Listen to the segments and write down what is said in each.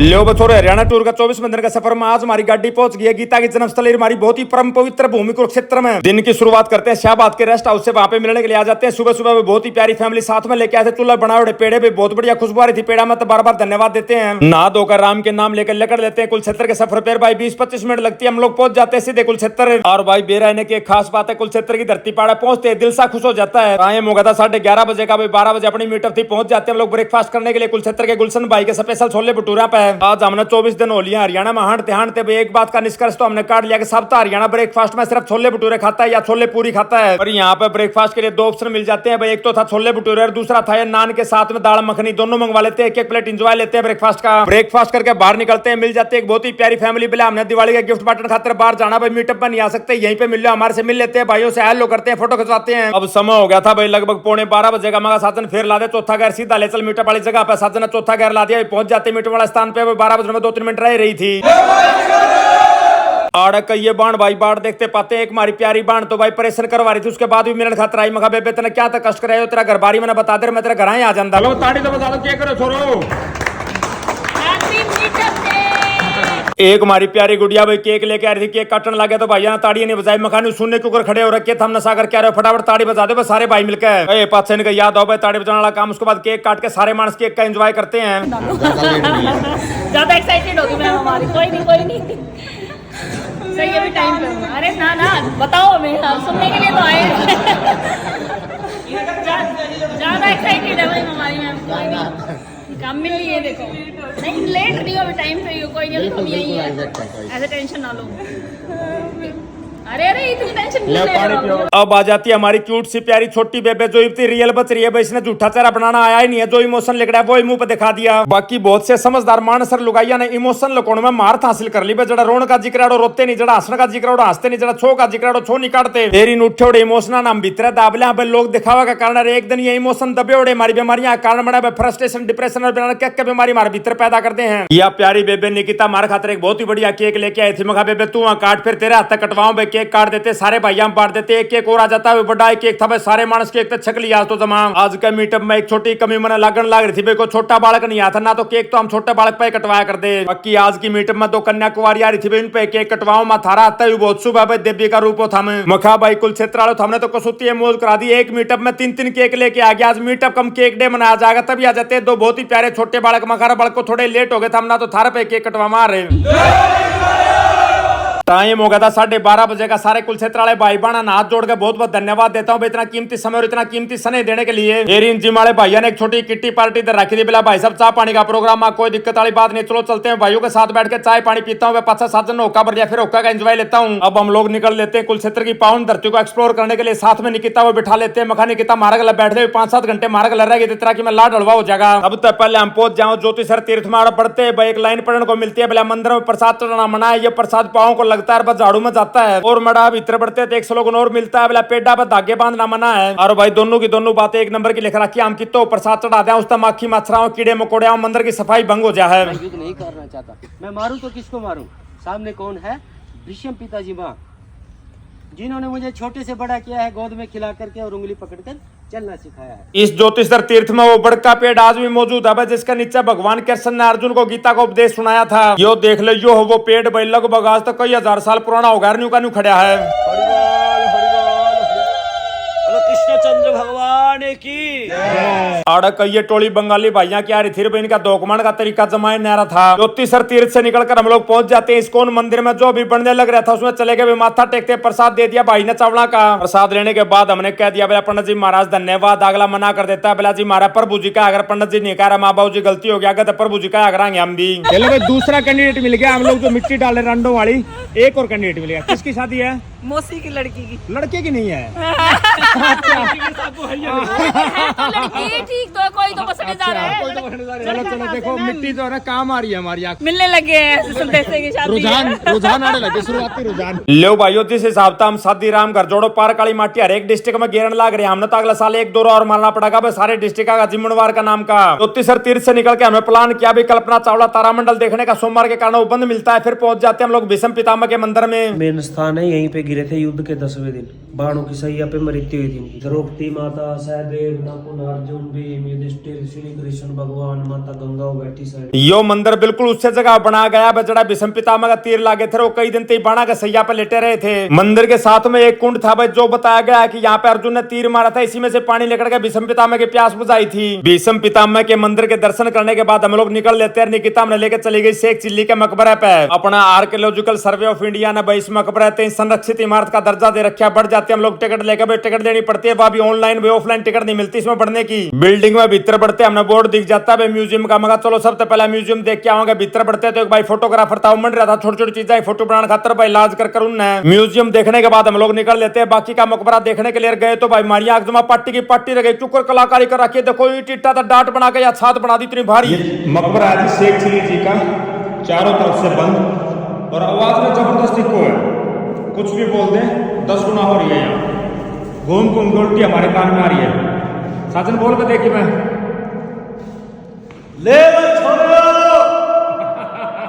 लो बथोरे Haryana tour का 24 दिन का सफर में आज हमारी गाड़ी पहुंच गई है गीता की जन्मस्थली हमारी बहुत ही परम पवित्र भूमि कुरुक्षेत्र में। दिन की शुरुआत करते हैं शाहबाद के रेस्ट हाउस से, वहां पे मिलने के लिए आ जाते हैं। सुबह सुबह बहुत ही प्यारी फैमिली साथ में लेके आए थे। चूल्हा बनाए हुए पेड़े भी बहुत बढ़िया खुशबू आ रही थी। पेड़ा में तो बार बार धन्यवाद देते हैं। नहा धोकर राम के नाम लेकर लेकर लेते हैं कुरुक्षेत्र के सफर पर। भाई 20-25 मिनट लगती है, हम लोग पहुंच जाते हैं सीधे कुरुक्षेत्र। और भाई बेरहने की एक खास बात है, कुरुक्षेत्र की धरती पाड़ा पहुंचते दिल सा खुश हो जाता है। टाइम हो गया था 11:30 बजे का। भाई 12 बजे अपनी मीटअप थी, पहुंच जाते हैं हम लोग ब्रेकफास्ट करने के लिए कुरुक्षेत्र के गुलशन भाई के स्पेशल छोले भटूरा पे। आज हमने 24 दिन हो लिया हरियाणा में हांटते हांटते। भाई एक बात का निष्कर्ष तो हमने काट लिया कि सब तो हरियाणा ब्रेकफास्ट में सिर्फ छोले भटूरे खाता है या छोले पूरी खाता है। और यहाँ पे ब्रेकफास्ट के लिए दो ऑप्शन मिल जाते हैं भाई, एक तो था छोले भटूरे और दूसरा था नान के साथ में दाल मखनी। दोनों मंगवा लेते हैं, एक एक प्लेट एंजॉय लेते हैं ब्रेकफास्ट का। ब्रेकफास्ट करके बाहर निकलते हैं, मिल जाते हैं एक बहुत ही प्यारी फैमिली। बोला हमने दिवाली का गिफ्ट बांटने खातिर बाहर जाना, भाई मीटअप में नहीं आ सकते, यहीं पे मिल लो, हमारे से मिल लेते हैं, भाइयों से हेलो करते हैं, फोटो खिंचवाते हैं। अब समय हो गया था भाई लगभग 11:45 बजे का। मगा साजन फिर ला दे चौथा गैर सीधा ले चल मीटअप वाली जगह पे। साजन ने चौथा गैर ला दिया, पहुंच जाते मीटअप वाला स्थान पे। 12 बजे में 2-3 मिनट रह रही थी। आड़क ये बाण भाई बाढ़ देखते पाते हैं। एक हमारी प्यारी बाण तो भाई परेशान करवा रही थी, उसके बाद भी मिलन खतरा आई। मगा बेबे तेने क्या तक कष्ट करायो, तेरा घर बारी मैंने बता दे, मैं तेरे घर आ जाता। लो ताड़ी तो बता दो क्या करो छोरो। एक हमारी प्यारी गुड़िया भाई केक लेके आ रही थी, केक काटने लगे तो भैया ताड़ी नहीं बजाई। मखानी सुनने के ऊपर खड़े हो रखे थे, हम नशा करके आ रहे हो, फटाफट ताड़ी बजा दे सारे भाई मिलकर। पास से याद हो भाई ताड़ी बजाने वाला काम। उसके बाद केक काट के सारे मानस केक का एंजॉय करते हैं। ज्यादा एक्साइटेड होगी मैम हमारी। कोई नहीं सही है भी टाइम पे। अरे ना बताओ हमें, हम सुनने के लिए तो आए हैं। ज्यादा एक्साइटेड है भाई हमारी मैम। कोई नहीं काम मिल रही है, देखो नहीं लेट नहीं हो, अभी टाइम पे ही हो। कोई नहीं हम यही है, ऐसे टेंशन ना लो। अरे इतनी टेंशन क्यों ले रहे हो? अब आ जाती है हमारी क्यूट सी प्यारी छोटी बेबे जो इतनी रियल बच रही है भाई। इसने झूठा चेहरा बनाना आया ही नहीं है, जो इमोशन लिख रहा है वो ही मुंह पे दिखा दिया। बाकी बहुत से समझदार मानसर लुगाइया ने इमोशन लकोण में मार्थ हासिल कर ली। जड़ा रोण का जिक्र रोते नहीं, जड़ा हंसने का जिक्र हंसते नहीं, जड़ा छो का जिक्र छो नहीं काटते। तेरी उठे उड़े इमोशन नाम भीतर दाबले लोग दिखावा का कारण। एक दिन ये इमोशन दबे उड़े हमारी बीमारियां कारण बना फ्रस्ट्रेशन डिप्रेशन और क्या बीमारी हमारे भीतर पैदा करते हैं। या प्यारी बेबे निकिता हमारे खातिर एक बहुत ही बढ़िया केक लेके आई थी। मगा बेबे तू वहां काट, फिर तेरे हाथ तक कटवाऊं भाई। केक काट देते सारे भाइयों में बांट देते, एक और आ जाता है बड़ा केक था भाई। सारे मानस केक तक छक लिया तो तमाम। आज का मीटअप में एक छोटी कमी मैंने लागण लाग रही थी भाई, कोई छोटा बालक नहीं आता ना, तो केक तो हम छोटे बालक पे कटवाया कर दे। बाकी आज की मीटअप में 2 कन्या कुमारी आ रही थी भाई, उन पे केक कटवाओ। मैं थारा आता है बहुत शुभ है भाई, देवी का रूप था। मखा भाई कुरुक्षेत्र वालों हमने तो कसौती मौज करा दी। एक मीटअप में 3-3 केक लेके आ गया। आज मीटअप कम केक डे मनाया जाएगा, तभी आ जाते हैं 2 बहुत ही प्यारे छोटे बालक। मखारा बालक को थोड़े लेट हो गए थे, हम ना तो थारा पे केक कटवा मार रहे। टाइम हो गया था 12:30 बजे का। सारे कुरुक्षेत्र वाले भाई बहना हाथ जोड़ के बहुत बहुत धन्यवाद देता हूँ इतना कीमती समय और इतना कीमती समय देने के लिए। एरिन जिम वाले भैया ने एक छोटी किट्टी पार्टी इधर रखी थी। बोला भाई सब चाय पानी का प्रोग्राम, कोई दिक्कत वाली बात नहीं, चलो चलते हैं भाइयों के साथ बैठ के चाय पानी पीता हूँ। 5-7 जन होका भर लिया, फिर होका का एंजॉय लेता हूँ। अब हम लोग निकल लेते हैं कुरुक्षेत्र की पावन धरती को एक्सप्लोर करने के लिए। साथ में निकिता वो बिठा लेते हैं। मखा निकिता मारा गला बैठ गए 5-7 घंटे मारा गला रह गए, तरह की मैं लाड हलवा हो जाएगा। अब तक पहले हम पहुंच जाओ ज्योतिषर तीर्थ में पढ़ते हैं भाई। एक लाइन पढ़ने को मिलती है, बोला मंदिर में प्रसाद चढ़ाना मना है, ये प्रसाद पाओ को लगता है झाड़ू में जाता है। और मड़ा भीतर बढ़ते तो एक स्लोगन और मिलता है, बोला पेड़ा पर धागे बांधना मना है। और भाई दोनों की दोनों बातें एक नंबर की लिख रखी। हम कितो प्रसाद चढ़ा दें, उस तक माखी मच्छराओं कीड़े मकोड़े मंदिर की सफाई भंग हो जाए। युद्ध नहीं करना चाहता मैं, मारूं तो किसको मारूं? सामने कौन है? भीष्म पिताजी माँ, जिन्होंने मुझे छोटे से बड़ा किया है, गोद में खिला करके और उंगली पकड़कर चलना सिखाया है। इस ज्योतिषर तीर्थ में वो बड़का पेड़ आज भी मौजूद है, जिसके नीचे भगवान कृष्ण ने अर्जुन को गीता का उपदेश सुनाया था। यो देख लो, यो वो पेड़ भाई लगभग आज तक कई 1000 साल पुराना होगा, न्यू का न्यू खड़ा है। कृष्णचंद्र भगवान की आड़क ये टोली बंगाली भाइयां की आ रही थी भाई, इनका दोकमान का तरीका जमाए नारा था। ज्योतिषर तीर्थ से निकलकर हम लोग पहुंच जाते हैं इस्कॉन मंदिर में। जो भी बनने लग रहा था उसमें चले गए, माथा टेकते प्रसाद दे दिया भाई ने चावला का। प्रसाद लेने के बाद हमने कह दिया बोला पंडित जी महाराज धन्यवाद। अगला मना कर देता है, बोला जी महाराज प्रभु जी का, अगर पंडित जी नहीं कह रहा माँ बाबू जी गलती हो गया तो प्रभु जी का आगे हम भी। चलो भाई दूसरा कैंडिडेट मिल गया। हम लोग जो मिट्टी डाले रंडों वाली एक और कैंडिडेट मिल गया। किसकी शादी है? मौसी की लड़की की। लड़के की नहीं है। ठीक तो कोई तो पसंद जा रहा है। चलो चलो देखो मिट्टी जो है ना काम आ रही है हमारी आँख। मिलने लगे हैं संदेशे की शादी। रुझान आने लगे, शुरुआती रुझान। लो भाइयों जिस हिसाब से हम शादी राम घर जोड़ो पार काली माटी हर एक डिस्ट्रिक्ट में घेरन लाग रहे हैं। हमने तो अगला साल 1 दौरा और मारना पड़ेगा भाई सारे डिस्ट्रिक्ट का जिम्मेवार का नाम का। ज्योतिषर तीर्थ से निकल के हमें प्लान किया भी कल्पना चावला तारामंडल देखने का। सोमवार के कारण वो बंद मिलता है, फिर पहुंच जाते हैं हम लोग भीष्म पितामह के मंदिर में। मेन स्थान है, यहीं पे गिरे थे युद्ध के 10वें दिन। बाणों की सैया पे मृत्यु हुई थी इनकी। द्रौपदी माता, सहदेव, नकुल, अर्जुन, भीम, युधिष्ठिर, श्री कृष्ण भगवान, माता गंगा वो बैठी साइड। यो मंदिर बिल्कुल उससे जगह बना गया बजड़ा भीष्म पितामह का तीर लागे थे, वो कई दिन तक बाणा के सैया पे लेटे रहे थे। मंदिर के साथ में एक कुंड था भाई, जो बताया गया है कि यहाँ पे अर्जुन ने तीर मारा था, इसी में से पानी लेकर के भीष्म पितामह की प्यास बुझाई थी। भीष्म पितामह के मंदिर के दर्शन करने के बाद हम लोग निकल लेते हैं। निकिता हमने लेकर चली गई शेख चिल्ली के मकबरे पे। अपना आर्कियोलॉजिकल सर्वे ऑफ इंडिया ने भाई इस मकबरे ते संरक्षित इमारत का दर्जा दे रखा। बढ़ जाते हम लोग टिकट लेकर, भाई टिकट देनी पड़ती है, वह भी ऑनलाइन भी ऑफलाइन टिकट नहीं मिलती इसमें बढ़ने की। बिल्डिंग में भीतर बढ़ते हमने बोर्ड दिख जाता है म्यूजियम का। मगर चलो सबसे पहले म्यूजियम देख के आवांगे। भीतर बढ़ते तो एक भाई फोटोग्राफर था, मन रहा था छोटी छोटी चीजें फोटो बनाने खातर भाई इलाज कर उनने। म्यूजियम देखने के बाद हम लोग निकल लेते हैं बाकी का मकबरा देखने के लिए। गए तो भाई मारिया आगजमा पट्टी की पट्टी रह गई, चुकर कलाकारी कर रखी है। देखो ईट ईटा था, डांट बना के या छात बना दी इतनी भारी। मकबरा है जी शेख चिल्ली जी का, चारों तरफ से बंद और आवाज में जबरदस्ती को है, कुछ भी बोल दें 10 गुना हो रही है। यहाँ घूम घूम के उल्टी हमारे कान में आ रही है। साजन बोल के देखिए मैं ले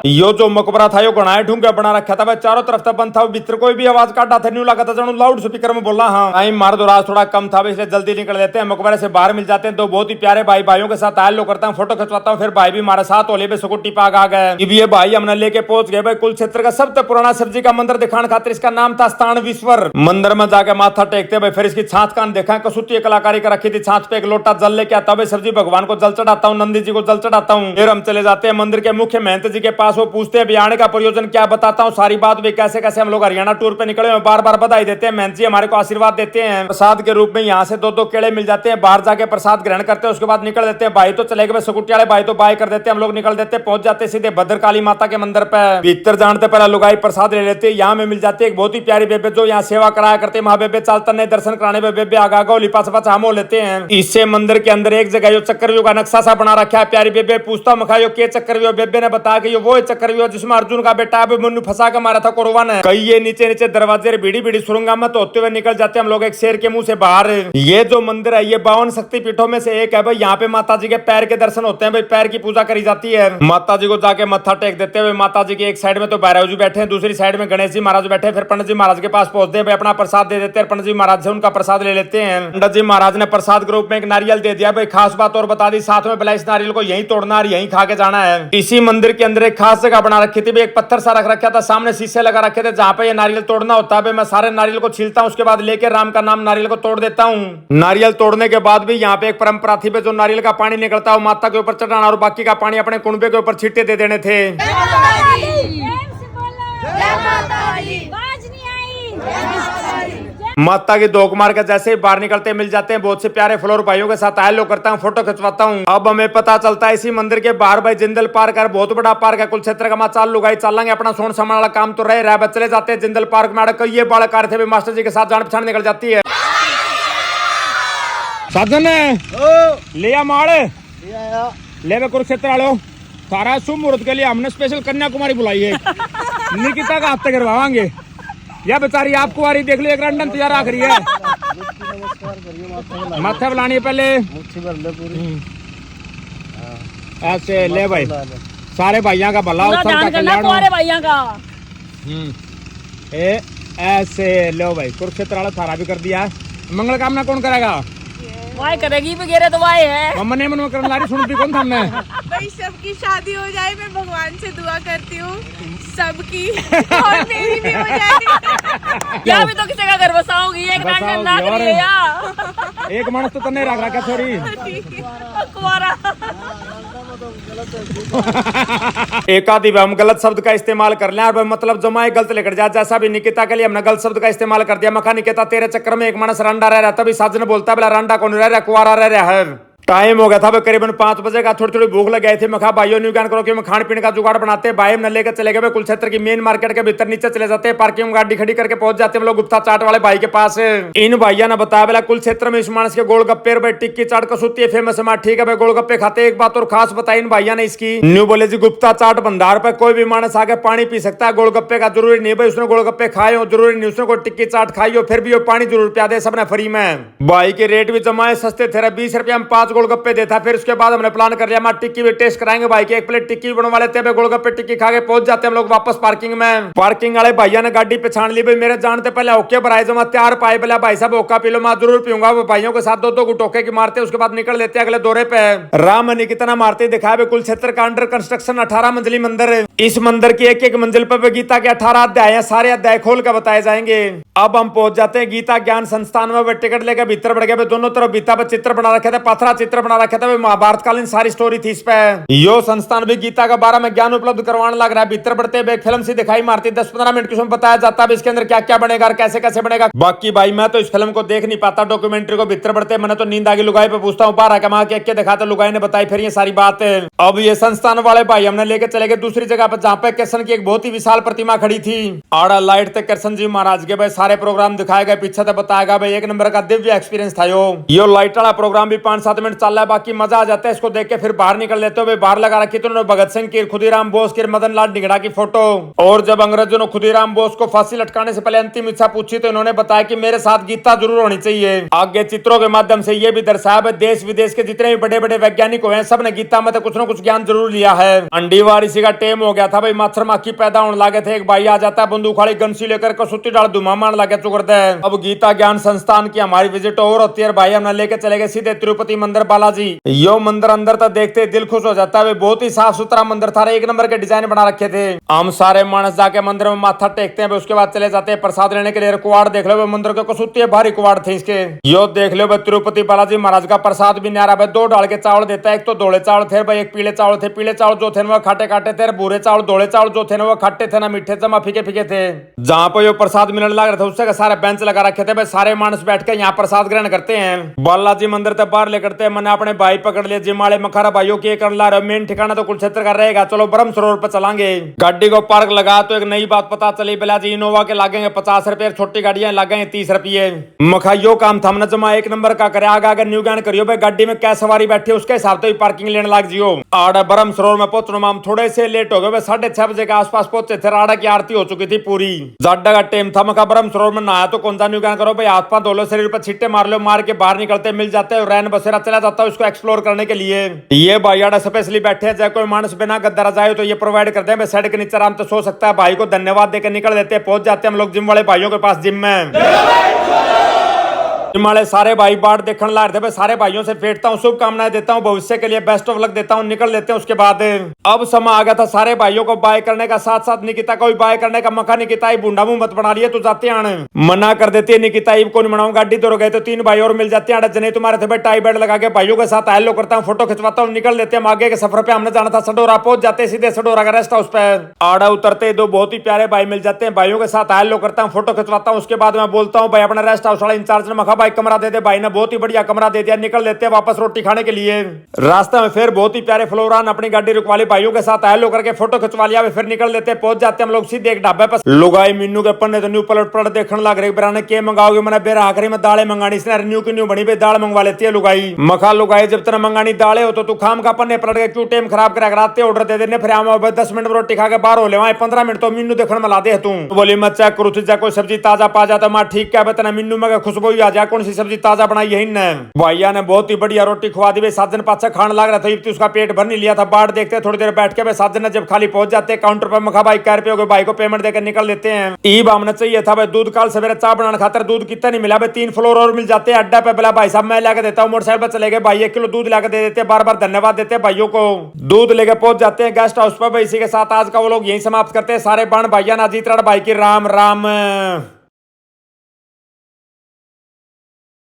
यो जो मकबरा था यो गणाए ढूंढे बना रखा था भाई, चारों तरफ से बंद था। भीतर कोई भी आवाज काटा था, न्यू लगा था जानू लाउड स्पीकर में बोला। हाँ टाइम मार दो, रात थोड़ा कम था इसलिए जल्दी निकल लेते हैं। मकबरे से बाहर मिल जाते हैं दो बहुत ही प्यारे भाई, भाइयों के साथ आयल लो करता हूँ, फोटो खिंचवाता हूँ। फिर भाई भी हमारे साथ ओले पे स्कूटी पाग आ गए। अब ये भाई हमने लेके पहुंच गए भाई कुलक्षेत्र का सबसे पुराना शिव जी का मंदिर दिखाने खातिर। इसका नाम था स्थान विश्वर। मंदिर में जाके माथा टेकते भाई, फिर इसकी छात कान देखा, कसूती कलाकारी कर रखी थी। छात पे एक लोटा जल लेके आता भाई, शिव जी भगवान को जल चढ़ाता हूँ, नंदी जी को जल चढ़ाता हूँ। फिर हम चले जाते हैं मंदिर के मुख्य महंत जी के पास। वो पूछते हैं का प्रयोजन क्या, बताता हूँ सारी बात भी, कैसे कैसे हम लोग हरियाणा टूर पे निकले हैं। बार बार बधाई देते हैं, महंत जी हमारे को आशीर्वाद देते हैं। प्रसाद के रूप में यहाँ से 2-2 केले मिल जाते हैं। बाहर जाके प्रसाद ग्रहण करते हैं, उसके बाद निकल देते हैं। भाई तो चले गए, स्कूटी वाले भाई तो बाय कर देते हैं। हम लोग निकल देते हैं, पहुंच जाते सीधे भद्रकाली माता के मंदिर पे। भीतर जानते पहले लुगाई प्रसाद ले लेते हैं। यहाँ में मिल जाती है एक बहुत ही प्यारी बेबे जो यहाँ सेवा कराया करते हैं। वहां बेबे चालतन ने दर्शन कराने में बेबे आगा लिपा सपा चामो लेते हैं। इससे मंदिर के अंदर एक जगह जो चक्रव्यूह का नक्शा सा बना रखा है। प्यारी बेबे पूछता मखायो के चक्रव्यूह, बेबे ने बताया कि वो चक्रव्यूह जिसमें अर्जुन का बेटा मनु फंसा के मारा था कौरवा ने। कई ये नीचे नीचे दरवाजे बीड़ी बीड़ी सुरंगा में तो होते हुए निकल जाते हैं हम लोग एक शेर के मुंह से बाहर। ये जो मंदिर है ये 52 शक्ति पीठों में से एक है भाई। यहाँ पे माता जी के पैर के दर्शन होते हैं भाई, पैर की पूजा करी जाती है। माता जी को जाके मत्था टेक देते हुए माता जी की एक साइड में तो भैरव जी बैठे हैं, दूसरी साइड में गणेश जी महाराज बैठे हैं। फिर पंडित जी महाराज के पास पहुंचते हैं, अपना प्रसाद दे देते हैं। पंडित जी महाराज से उनका प्रसाद ले लेते हैं। पंडित जी महाराज ने प्रसाद के रूप में एक नारियल दे दिया भाई। खास बात और बता दी, साथ में बोला इस नारियल को यहीं तोड़ना और यहीं खा के जाना है। इसी मंदिर के अंदर एक खास जगह बना रखी थी, एक पत्थर सा रख रखा था, सामने शीशे लगा रखे थे जहाँ पे ये नारियल तोड़ना होता है। मैं सारे नारियल को छीलता हूँ, उसके बाद लेके राम का नाम नारियल को तोड़ देता हूँ। नारियल तोड़ने के बाद भी यहाँ पे एक परंपरा थी, जो नारियल का पानी निकलता है माता के ऊपर चढ़ाना और बाकी का पानी अपने कुंबे के ऊपर छींटे दे देने थे। माता की धोख मार के जैसे ही बाहर निकलते मिल जाते हैं बहुत से प्यारे फ्लोर भाइयों के साथ आयल करता हूँ, फोटो खिंचवाता हूँ। अब हमें पता चलता है इसी मंदिर के बाहर भाई जिंदल पार्क है, बहुत बड़ा पार्क है। कुलक्षेत्र का मां चाल लुगाई चलेंगे, अपना सोन सामान वाला काम तो रह रहा है। चले जाते हैं जिंदल पार्क में। कई ये बालक कार थे मास्टर जी के साथ जान पहचान निकल जाती है। साजन लिया माड़ ले कुरुक्षेत्र वालों, सारा शुभ मुहूर्त के लिए हमने स्पेशल कन्याकुमारी बुलाई है। निकिता का हफ्ते करवाएंगे। या बेचारी आपको आ रही देख लो, एक रंडन तैयार आख रही है। माथे बुलानी है पहले ऐसे ले भाई, सारे भाइयों का भला उत्सव का कल्याण हो। भाइयों का ऐसे लो भाई, कुरुक्षेत्र वाला थारा भी कर दिया है। मंगल कामना कौन करेगा? वाई करेगी वगैरह तो वाई है। मम्मा ने मन करने लारी सुनती कौन था हमने? भाई सबकी शादी हो जाए, मैं भगवान से दुआ करती हूँ सबकी, और मेरी भी हो जाए। क्या भी तो किसी का घर बसाऊंगी, एक नाक नाक रही है या एक मानस तो तन्ने रख रखा छोरी कुमारा। एक आदि हम गलत शब्द का इस्तेमाल कर लें और मतलब जमाए गलत लेकर जाए। जैसा भी निकिता के लिए हमने गलत शब्द का इस्तेमाल कर दिया। मखा निकिता तेरे चक्कर में एक मानस रंडा रह रहा, तभी साजन बोलता बोला रंडा कौन रह रहा, कुआरा रह रहा है। टाइम हो गया था करीबन 5 बजे का, थोड़ी थोड़ी भूख लग गई थी। मखा भाइयों न्यू ज्ञान करो कि खान पीने का जुगाड़ बनाते हैं। भाई हमने लेकर चले गए कुलक्षेत्र की मेन मार्केट के भीतर, नीचे चले जाते हैं, पार्किंग में गाड़ी खड़ी करके पहुंच जाते हैं हम लोग गुप्ता चाट वाले भाई के पास। इन भाइयों ने बताया बोला कुलक्षेत्र में इस मानस के गोलगप्पे भाई टिक्की चाट कसूती फेमस है। ठीक है भाई गोलगप्पे खाते। एक बात और खास बताई इन भाइयों ने इसकी, न्यू बोले जी गुप्ता चाट भंडार पर कोई भी मानस आके पानी पी सकता है, गोलगप्पे का जरूरी नहीं भाई उसने गोलगप्पे खाए हो, जरूरी नहीं उसने कोई टिक्की चाट खाई हो, फिर भी वो पानी जरूर पिया दे सबने फ्री में। भाई के रेट भी जमाए सस्ते थे, 20 रुपया में 5 गोलगप्पे देता। फिर उसके बाद हमने प्लान कर लिया मैं टिक्की भी टेस्ट कराएंगे भाई की। एक प्लेट टिक्की बनवा लेते हैं, गोलगप्पे टिक्की खा के पहुंच जाते हैं हम लोग वापस पार्किंग में। पार्किंग वाले भैया ने गाड़ी पे छान ली भाई, मेरे जानते पहले ओके भराए जमा तैयार पाए बोला भाई साहब ओका पी लो, मैं जरूर पीऊंगा। वो भाइयों के साथ दो दो गुटोके की मारते, उसके बाद निकल लेते अगले दौरे पे। राम ने कितना मारते दिखाया भाई। कुल क्षेत्र का अंडर कंस्ट्रक्शन 18 मंजिली मंदिर है। इस मंदिर की एक एक मंजिल पर गीता के 18 अध्याय हैं, सारे अध्याय खोल कर बताए जाएंगे। अब हम पहुंच जाते हैं गीता ज्ञान संस्थान में। टिकट लेकर भीतर बढ़ गए, दोनों तरफ गीता पर चित्र बना रखे थे, पथरा चित्र बना रखे थे, महाभारत कालीन सारी स्टोरी थी इस पे। यो संस्थान भी गीता का 12 में ज्ञान उपलब्ध करवाने लग रहा है। भीतर बढ़ते एक फिल्म सी दिखाई मारती 10-15 मिनट की बताया जाता है इसके अंदर क्या क्या बनेगा और कैसे कैसे बनेगा। बाकी भाई मैं तो इस फिल्म को देख नहीं पाता, डॉक्यूमेंट्री को भीतर बढ़ते मैंने तो नींद आगे लुगाई पे पूछता हूँ बाहर आके माँ के दिखाते, लुगाई ने बताई फिर ये सारी बात। अब ये संस्थान वाले भाई हमने लेके चले गए दूसरी जगह पर जहाँ पे कृष्ण की एक बहुत ही विशाल प्रतिमा खड़ी थी। आड़ा लाइट तक कृष्ण जी महाराज के भाई सारे प्रोग्राम दिखाए गए, पीछे तक बताया गया भाई। एक नंबर का दिव्य एक्सपीरियंस था यो लाइट वाला प्रोग्राम भी 5-7 मिनट चल रहा है, बाकी मजा आ जाता है इसको देख के। फिर बाहर निकल लेते हो, बाहर लगा रखी तो भगत सिंह की, खुदीराम बोस की, मदन लाल निगड़ा की फोटो। और जब अंग्रेजों ने खुदीराम बोस को फांसी लटकाने से पहले अंतिम इच्छा पूछी तो इन्होंने बताया कि मेरे साथ गीता जरूर होनी चाहिए। आगे चित्रों के माध्यम से ये भी दर्शाया देश विदेश के जितने भी बड़े बड़े वैज्ञानिक हुए हैं सब ने गीता में कुछ न कुछ ज्ञान जरूर लिया है। अंडीवार इसी का टेम हो गया था भाई, मच्छर माखी पैदा होने लगे थे। एक भाई आ जाता है बंदूक गंसी लेकर कसुत्ती डाल धुआं मारने लगे चुकरते हैं। अब गीता ज्ञान संस्थान की हमारी विजिट और होती है भाई, हमने लेके चले गए सीधे तिरुपति मंदिर बालाजी। यो मंदिर अंदर तक देखते दिल खुश हो जाता है, बहुत ही साफ सुथरा मंदिर था, एक नंबर के डिजाइन बना रखे थे। हम सारे मानस जाके मंदिर में माथा टेकते हैं, उसके बाद चले जाते हैं प्रसाद लेने के लिए। कुआड़ देख लो मंदिर के कसुत्ती भारी कुआड़ थे इसके। यो देख लो तिरुपति बालाजी महाराज का प्रसाद भी न्यारा भाई, 2 डाल के चावल देता है। एक तो धोले चावल थे भाई, एक पीले चावल थे। पीले चावल जो थे वो खाटे काटे थे, भूरे चावल धोले चावल जो थे वो खट्टे थे ना मीठे जमा फीके फीके थे। जहाँ पर यो प्रसाद मिलने लग रहा था उससे सारे बेंच लगा रखे थे भाई, सारे मानस बैठ के यहाँ प्रसाद ग्रहण करते हैं। बालाजी मंदिर तक बाहर ले करते हैं, मैंने अपने भाई पकड़ लिया जिमाले मखारा भाइयों के कर ला रहे। मेन ठिकाना तो कुरुक्षेत्र का रहेगा, चलो ब्रह्म सरोवर पर चलांगे। गाड़ी को पार्क लगा तो एक नई बात पता चली, बिलाजी इनोवा के लागेंगे 50 रुपए, छोटी गाड़ियां लागेंगे 30 रुपये। मखाइयो काम था जमा एक नंबर का करे, आगे न्यू ज्ञान करियो भाई, गाड़ी में क्या सवारी बैठी उसके हिसाब से पार्किंग लेने लग जियो। आड़ा ब्रह्म सरोवर में पहुंचना हम थोड़े से लेट हो गए, 6:30 बजे के आसपास पहुंचे थे। राड़ा की आरती हो चुकी थी पूरी, जाडा का टाइम था। मखा ब्रह्म सरोवर में नहाया तो कौन सा न्यू ज्ञान करो भाई, हाथ पाथ धो लो, शरीर पर छिट्टे मार लो, मार के बाहर निकलते मिल जाते हैं। रैन बसेरा चला जाता है उसको एक्सप्लोर करने के लिए। ये भाई आड़ा स्पेशली बैठे हैं, चाहे कोई मानस बिना गद्दारा जाए तो ये प्रोवाइड करते हैं। साइड के नीचे आराम से सो सकता है। भाई को धन्यवाद देकर निकल देते हैं, पहुंच जाते हैं हम लोग जिम वाले भाइयों के पास। जिम में वाले सारे भाई बाट देखने ला रहे थे भाई, सारे भाइयों से फेंटता हूँ, शुभकामनाएं देता हूँ, भविष्य के लिए बेस्ट ऑफ लक देता हूँ, निकल लेते हैं। उसके बाद अब समय आ गया था सारे भाइयों को बाय करने का, साथ साथ निकिता को भी बाय करने का। मखा निकिता बूढ़ा मुंह मत बना लिए तो जाते हैं, मना कर देती है निकिता को नहीं बनाऊं। गाड़ी तो गए तो 3 भाई और मिल जाते हैं। जने तुम्हारे थे भाई, टाई बेल्ट लगा के भाइयों के साथ हेलो करता हूँ, फोटो खिंचवाता हूँ, निकल लेते हैं। आगे के सफर पे हमने जाना था सडोरा, पहुंच जाते सीधे सडोरा का रेस्ट हाउस पे। आड़ा उतरते 2 बहुत ही प्यारे भाई मिल जाते हैं, भाइयों के साथ हेलो करता हूँ, फोटो खिंचवाता हूँ। उसके बाद मैं बोलता हूँ भाई अपना रेस्ट हाउस वाला इंचार्ज ने मखा भाई कमरा दे दे। भाई ने बहुत ही बढ़िया कमरा दे दिया, निकल लेते हैं वापस रोटी खाने के लिए। रास्ते में फिर बहुत ही प्यारे फ्लोरान अपनी गाड़ी रुकवा ली, भाइयों के साथ हेलो करके फोटो खिंचवा लिया। फिर निकल लेते हैं, पहुंच जाते हैं हम लोग सीधे एक ढाबे पर। लुगाई मीनू के पन्ने तो न्यू पलट पलट देखने लग रहे, बराने के मंगाओगे। मैंने बेरा आखिरी में दालें मंगानी, इसने न्यू की न्यू बनी भाई, दाल मंगवा लेती है लुगाई। मखा लुगाई जब तेरा मंगानी दालें हो तो तू खाम का पन्ने पलट के क्यों टाइम खराब करा कराते ऑर्डर दे देने। फिर आम 10 मिनट में रोटी खा के बाहर हो ले, वहां 15 मिनट तो मीनू देखने में ला दे तू। बोली मैं चेक करू तुझे कोई सब्जी ताजा पा जाता, मैं ठीक क्या बता मीनू में खुशबू ही आ जाए, कौन सी सब्जी ताजा बनाई यही न। भैया ने बहुत ही बढ़िया रोटी खुआ दी भाई, साजन पाछा खाने लग रहा था, उसका पेट भर नहीं लिया था। बाट देखते थोड़ी देर बैठ के भाई, साजन ने जब खाली पहुंच जाते काउंटर पर, मखा भाई 1 रुपये भाई को पेमेंट देकर निकल लेते हैं। ईब हमने चाहिए था भाई दूध, कल सवेरे चाय बनाने खातर दूध कितना नहीं मिला भाई, 3 फ्लोर और मिल जाते हैं। अड्डा पे बोला भाई साहब मैं लाके देता हूँ, मोटरसाइकिल पर चले गए भाई, 1 किलो दूध लाके दे देते हैं, बार बार धन्यवाद देते हैं भाइयों को। दूध लेके पहुंच जाते हैं गेस्ट हाउस पर भाई। इसी के साथ आज का वो लोग यही समाप्त करते हैं। सारे बाण भाइया ना जीत भाई की राम राम।